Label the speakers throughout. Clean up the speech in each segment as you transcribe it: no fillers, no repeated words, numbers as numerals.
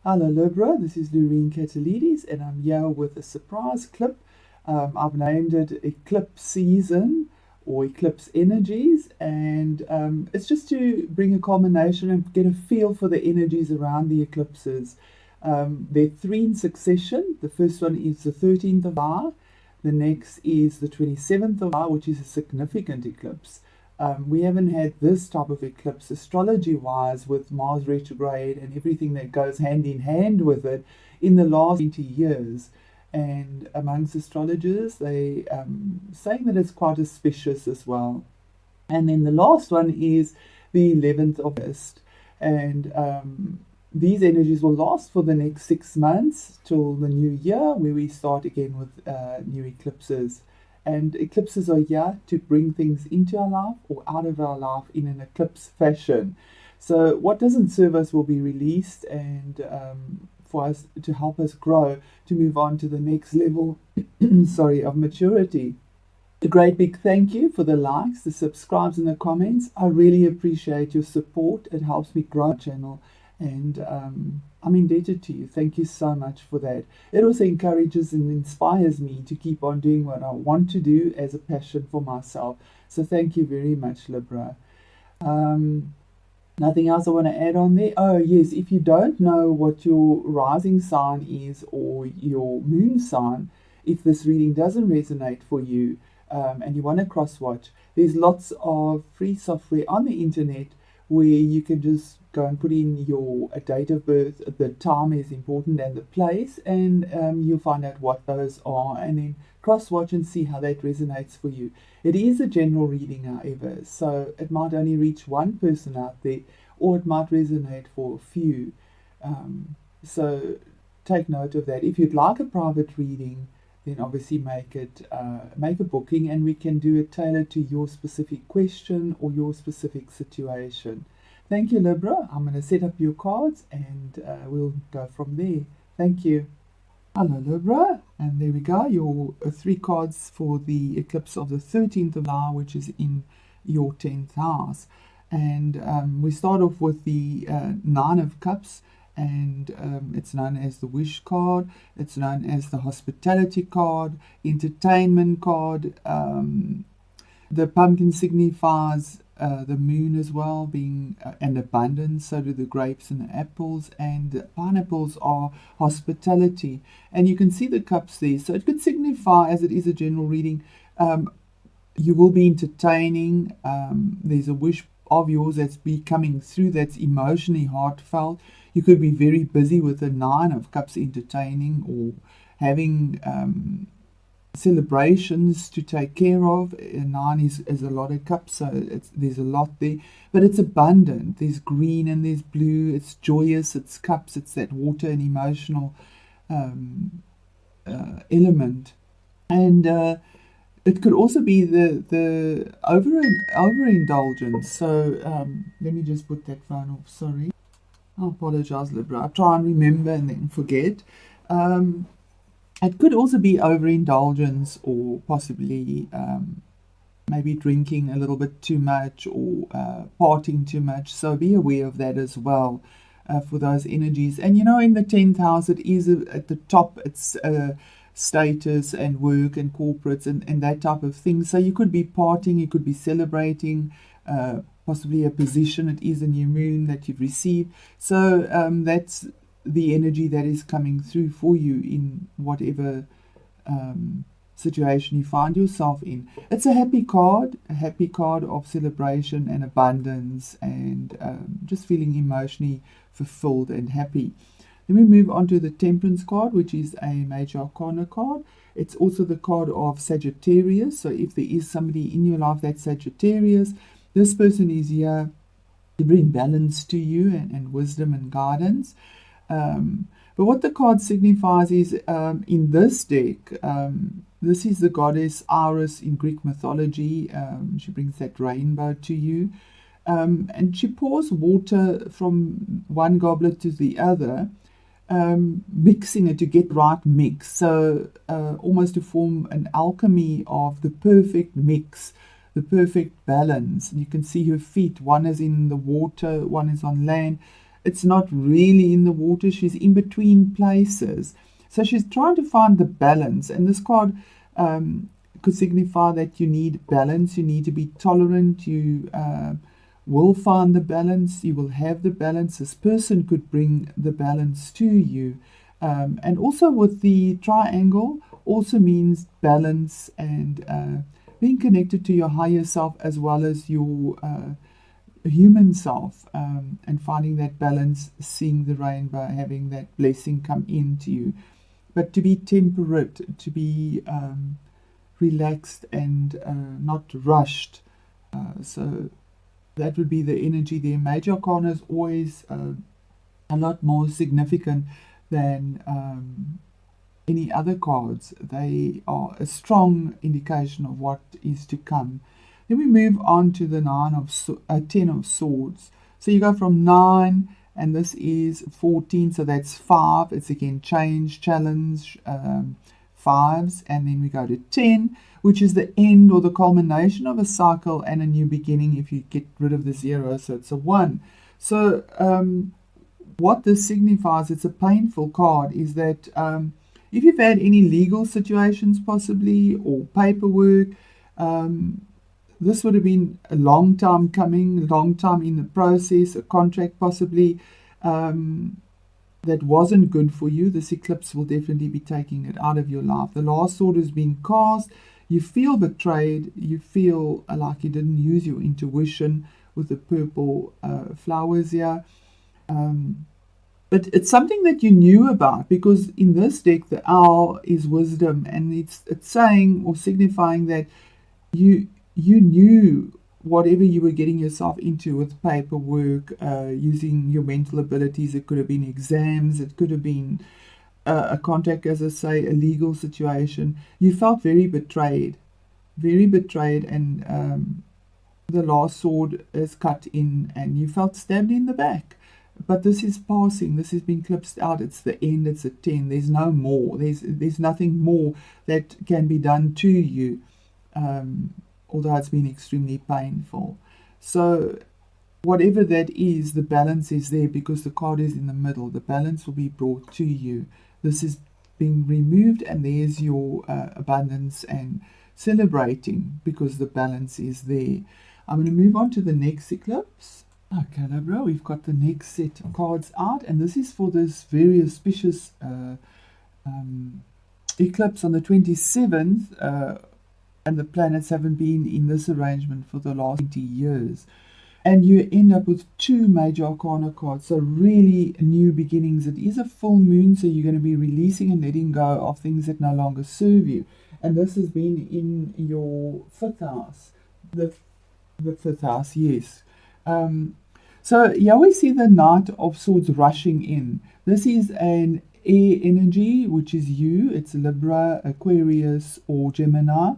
Speaker 1: Hello Libra, this is Loreen Catalidis and I'm here with a surprise clip. I've named it Eclipse Season or Eclipse Energies, and it's just to bring a culmination and get a feel for the energies around the eclipses. There are three in succession. The first one is the 13th of July, the next is the 27th of July, which is a significant eclipse. We haven't had this type of eclipse astrology-wise with Mars retrograde and everything that goes hand in hand with it in the last 20 years. And amongst astrologers, they saying that it's quite auspicious as well. And then the last one is the 11th of August. And these energies will last for the next 6 months till the new year, where we start again with new eclipses. And eclipses are here to bring things into our life or out of our life in an eclipse fashion. So what doesn't serve us will be released, and for us to help us grow to move on to the next level of maturity. A great big thank you for the likes, the subscribes, and the comments. I really appreciate your support. It helps me grow my channel, and I'm indebted to you. Thank you so much for that. It also encourages and inspires me to keep on doing what I want to do as a passion for myself. So thank you very much, Libra. Nothing else I want to add on there? Oh, yes, if you don't know what your rising sign is or your moon sign, if this reading doesn't resonate for you and you want to cross-watch, there's lots of free software on the internet where you can just go and put in your date of birth. The time is important and the place, and you'll find out what those are, and then cross-watch and see how that resonates for you. It is a general reading, however, so it might only reach one person out there, or it might resonate for a few. So take note of that. If you'd like a private reading, then obviously make a booking, and we can do it tailored to your specific question or your specific situation. Thank you, Libra. I'm going to set up your cards, and we'll go from there. Thank you. Hello, Libra, and there we go, your three cards for the eclipse of the 13th of July, which is in your 10th house. And we start off with the Nine of Cups, and it's known as the Wish card. It's known as the Hospitality card, Entertainment card. The pumpkin signifies the moon as well, being an abundance. So do the grapes and the apples, and the pineapples are hospitality. And you can see the cups there. So it could signify, as it is a general reading, you will be entertaining. There's a wish of yours that's be coming through that's emotionally heartfelt. You could be very busy with the Nine of Cups, entertaining or having celebrations to take care of. Nine is a lot of cups, so there's a lot there, but it's abundant. There's green and there's blue. It's joyous. It's cups. It's that water and emotional element, and it could also be the overindulgence. So let me just put that phone off. Sorry, I apologize, Libra. I try and remember and then forget. It could also be overindulgence, or possibly maybe drinking a little bit too much, or partying too much. So be aware of that as well for those energies. And you know, in the 10th house, it is at the top. It's status and work and corporates and that type of thing. So you could be partying, you could be celebrating, possibly a position. It is a new moon that you've received. So that's the energy that is coming through for you in whatever situation you find yourself in. It's a happy card of celebration and abundance, and just feeling emotionally fulfilled and happy. Then we move on to the Temperance card, which is a Major Arcana card. It's also the card of Sagittarius. So if there is somebody in your life that's Sagittarius, this person is here to bring balance to you and wisdom and guidance. But what the card signifies is, in this deck, this is the goddess Iris in Greek mythology. She brings that rainbow to you. And she pours water from one goblet to the other, mixing it to get the right mix. So almost to form an alchemy of the perfect mix, the perfect balance. And you can see her feet. One is in the water, one is on land. it's not really in the water. She's in between places. So she's trying to find the balance. And this card could signify that you need balance. You need to be tolerant. You will find the balance. You will have the balance. This person could bring the balance to you. And also with the triangle, also means balance and being connected to your higher self as well as your human self, and finding that balance, seeing the rainbow, having that blessing come into you. But to be temperate, to be relaxed and not rushed. So that would be the energy there. Major arcana is always a lot more significant than any other cards. They are a strong indication of what is to come. Then we move on to the 10 of swords. So you go from 9, and this is 14, so that's 5. It's again change, challenge, 5s, and then we go to 10, which is the end or the culmination of a cycle and a new beginning if you get rid of the 0, so it's a 1. So what this signifies, it's a painful card, is that if you've had any legal situations possibly or paperwork, this would have been a long time coming, a long time in the process, a contract possibly that wasn't good for you. This eclipse will definitely be taking it out of your life. The last sword has been cast. You feel betrayed. You feel like you didn't use your intuition with the purple flowers here. But it's something that you knew about, because in this deck, the owl is wisdom, and it's saying or signifying that you knew whatever you were getting yourself into with paperwork, using your mental abilities. It could have been exams. It could have been a contract, as I say, a legal situation. You felt very betrayed, and the last sword is cut in, and you felt stabbed in the back. But this is passing. This has been clipped out. It's the end. It's a 10. There's no more. There's nothing more that can be done to you, although it's been extremely painful. So whatever that is, the balance is there because the card is in the middle. The balance will be brought to you. This is being removed, and there's your abundance and celebrating because the balance is there. I'm going to move on to the next eclipse. Okay, Libra, we've got the next set of cards out, and this is for this very auspicious eclipse on the 27th, and the planets haven't been in this arrangement for the last 20 years. And you end up with 2 major arcana cards, so really new beginnings. It is a full moon, so you're going to be releasing and letting go of things that no longer serve you. And this has been in your 5th house. The 5th house, yes. So here we see the Knight of Swords rushing in. This is an air energy, which is you. It's Libra, Aquarius, or Gemini.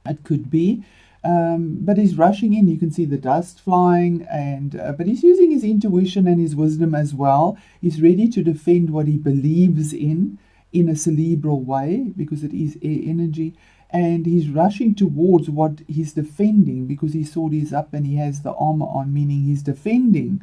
Speaker 1: It could be. But he's rushing in. You can see the dust flying, and but he's using his intuition and his wisdom as well. He's ready to defend what he believes in a cerebral way, because it is air energy. And he's rushing towards what he's defending, because his sword is up and he has the armor on, meaning he's defending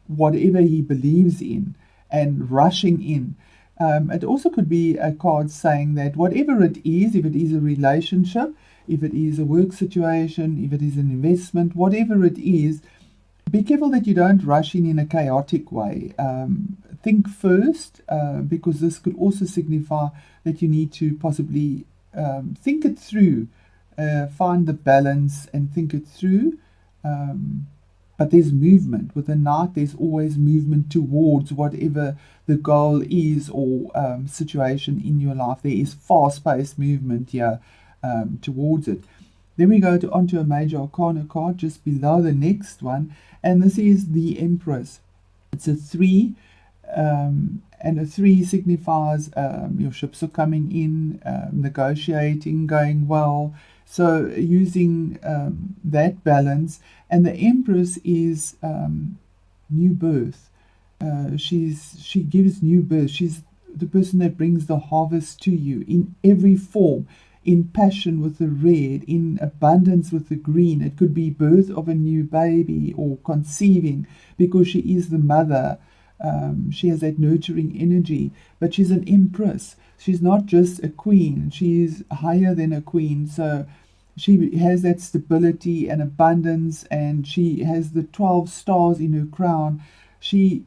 Speaker 1: whatever he believes in and rushing in. It also could be a card saying that whatever it is, if it is a relationship, if it is a work situation, if it is an investment, whatever it is, be careful that you don't rush in a chaotic way. Think first, because this could also signify that you need to possibly think it through, find the balance and think it through. But there's movement. With the Knight, there's always movement towards whatever the goal is or situation in your life. There is fast-paced movement here towards it. Then we go onto a major arcana card just below the next one, and this is the Empress. It's a 3, and a 3 signifies your ships are coming in, negotiating, going well. So using that balance, and the Empress is new birth. She gives new birth. She's the person that brings the harvest to you in every form, in passion with the red, in abundance with the green. It could be birth of a new baby or conceiving, because she is the mother. She has that nurturing energy, but she's an empress. She's not just a queen. She is higher than a queen. So she has that stability and abundance, and she has the 12 stars in her crown. She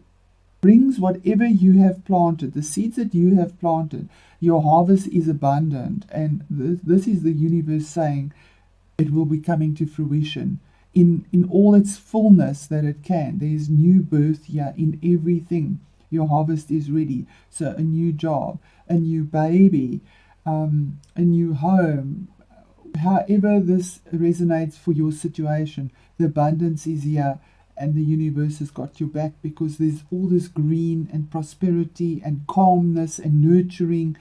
Speaker 1: brings whatever you have planted, the seeds that you have planted. Your harvest is abundant, and this is the universe saying it will be coming to fruition in all its fullness that it can. There is new birth here in everything. Your harvest is ready. So a new job, a new baby, a new home. However this resonates for your situation, the abundance is here, and the universe has got your back, because there's all this green and prosperity and calmness and nurturing.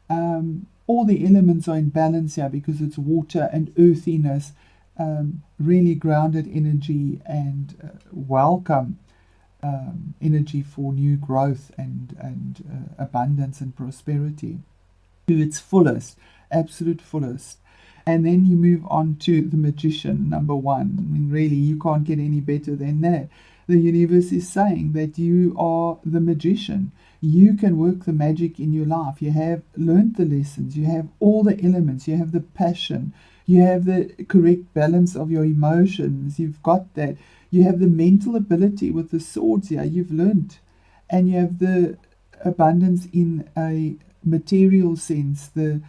Speaker 1: All the elements are in balance here, because it's water and earthiness, really grounded energy, and welcome energy for new growth and abundance and prosperity to its fullest, absolute fullest. And then you move on to the magician, number 1. I mean, really, you can't get any better than that. The universe is saying that you are the magician. You can work the magic in your life. You have learned the lessons. You have all the elements. You have the passion. You have the correct balance of your emotions. You've got that. You have the mental ability with the swords here. You've learned. And you have the abundance in a material sense, the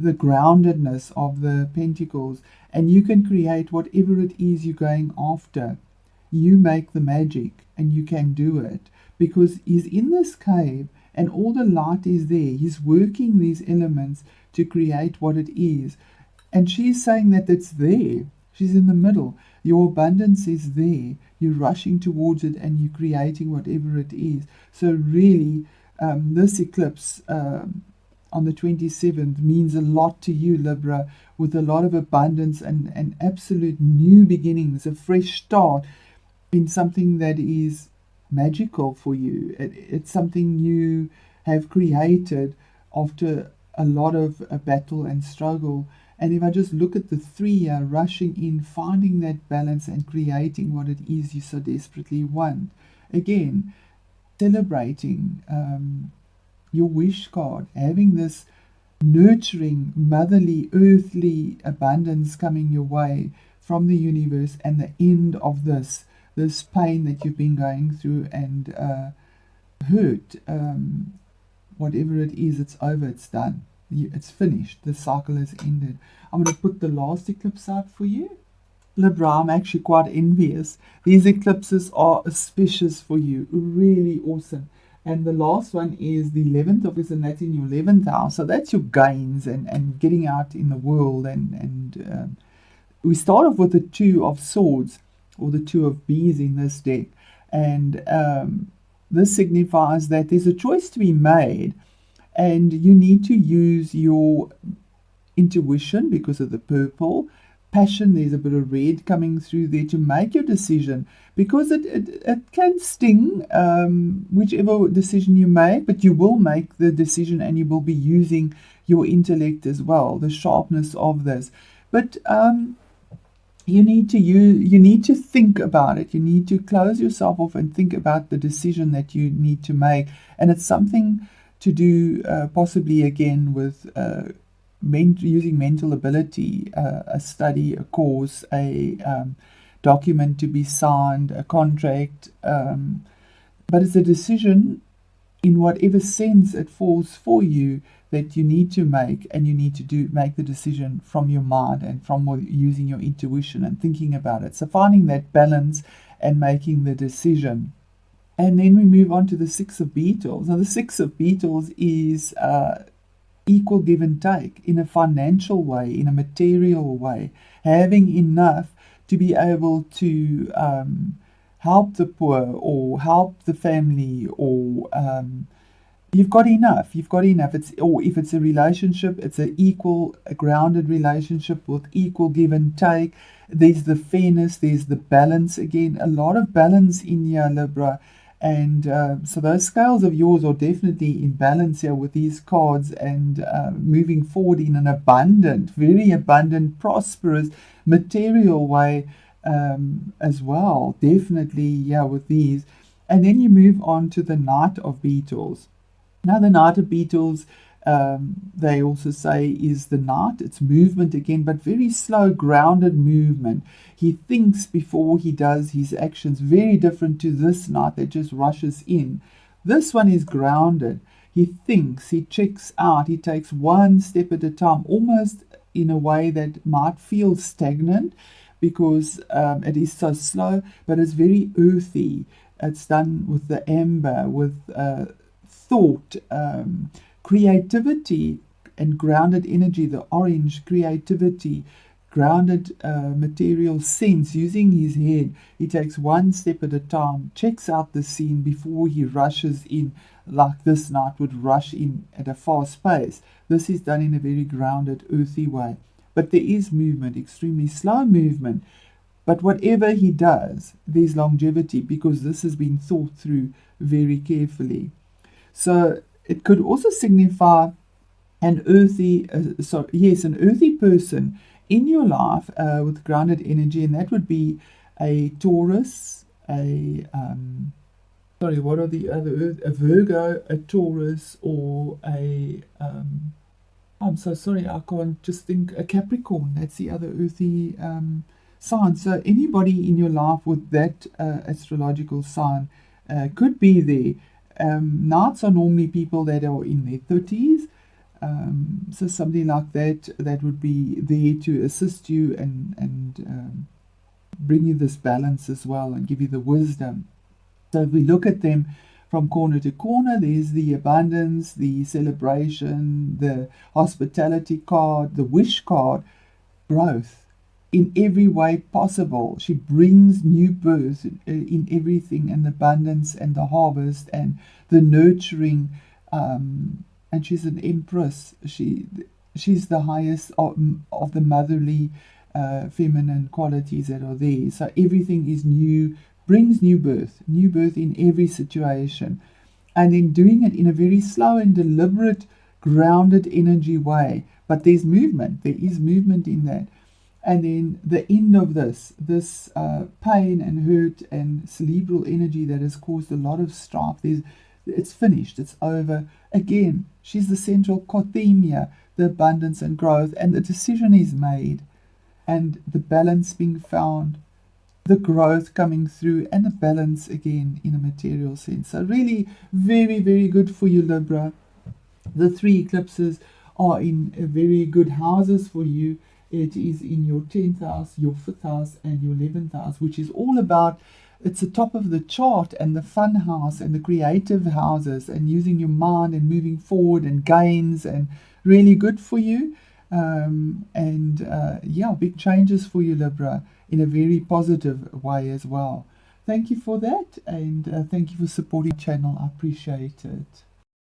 Speaker 1: groundedness of the pentacles, and you can create whatever it is you're going after. You make the magic, and you can do it, because he's in this cave and all the light is there. He's working these elements to create what it is, and she's saying that it's there. She's in the middle. Your abundance is there. You're rushing towards it, and you're creating whatever it is. So really, this eclipse on the 27th means a lot to you, Libra, with a lot of abundance and absolute new beginnings, a fresh start in something that is magical for you. It's something you have created after a lot of battle and struggle. And if I just look at the 3 here, rushing in, finding that balance and creating what it is you so desperately want. Again, celebrating your wish card, having this nurturing, motherly, earthly abundance coming your way from the universe, and the end of this pain that you've been going through and hurt, whatever it is, it's over, it's done, it's finished, the cycle has ended. I'm going to put the last eclipse out for you. Libra, I'm actually quite envious. These eclipses are auspicious for you, really awesome. And the last one is the 11th of August, and that's in your 11th house. So that's your gains and getting out in the world. And we start off with the 2 of swords, or the 2 of bees in this deck. And this signifies that there's a choice to be made, and you need to use your intuition because of the purple. Passion, there's a bit of red coming through there to make your decision, because it can sting, whichever decision you make, but you will make the decision, and you will be using your intellect as well, the sharpness of this. But you need to think about it. You need to close yourself off and think about the decision that you need to make, and it's something to do possibly again with using mental ability, a study, a course, a document to be signed, a contract, but it's a decision in whatever sense it falls for you that you need to make, and you need to make the decision from your mind and from using your intuition and thinking about it. So finding that balance and making the decision. And then we move on to the 6 of Beetles. Now the 6 of Beetles is equal give and take, in a financial way, in a material way, having enough to be able to help the poor or help the family, or you've got enough. Or if it's a relationship, it's a grounded relationship with equal give and take. There's the fairness, there's the balance again, a lot of balance in here, Libra. And so those scales of yours are definitely in balance here with these cards, and moving forward in an abundant, very abundant, prosperous, material way as well. Definitely, yeah, with these. And then you move on to the Knight of Beetles. Now, the Knight of Beetles, they also say, is the knight. It's movement again, but very slow, grounded movement. He thinks before he does his actions, very different to this knight that just rushes in. This one is grounded. He thinks, he checks out, he takes one step at a time, almost in a way that might feel stagnant because it is so slow, but it's very earthy. It's done with the amber, with thought, creativity, and grounded energy, the orange, creativity, grounded material sense, using his head. He takes one step at a time, checks out the scene before he rushes in, like this knight would rush in at a fast pace. This is done in a very grounded, earthy way. But there is movement, extremely slow movement. But whatever he does, there's longevity, because this has been thought through very carefully. So it could also signify an earthy, an earthy person in your life with grounded energy, and that would be a Taurus, what are the other earth? A Virgo, a Taurus, or I'm so sorry, I can't just think, a Capricorn. That's the other earthy sign. So anybody in your life with that astrological sign could be there. Knights are normally people that are in their 30s. So somebody like that would be there to assist you and bring you this balance as well and give you the wisdom. So if we look at them from corner to corner, there's the abundance, the celebration, the hospitality card, the wish card, growth in every way possible. She brings new birth in everything, and abundance and the harvest and the nurturing. And she's an empress. She's the highest of the motherly feminine qualities that are there. So everything is new, brings new birth in every situation. And then doing it in a very slow and deliberate, grounded energy way. But there's movement. There is movement in that. And then the end of this pain and hurt and cerebral energy that has caused a lot of strife, it's finished, it's over. Again, she's the central kothemia, the abundance and growth, and the decision is made, and the balance being found, the growth coming through, and the balance again in a material sense. So really very, very good for you, Libra. The 3 eclipses are in very good houses for you. It is in your 10th house, your 5th house, and your 11th house, which is all about, it's the top of the chart, and the fun house and the creative houses, and using your mind and moving forward and gains, and really good for you. Big changes for you, Libra, in a very positive way as well. Thank you for that, and thank you for supporting the channel. I appreciate it.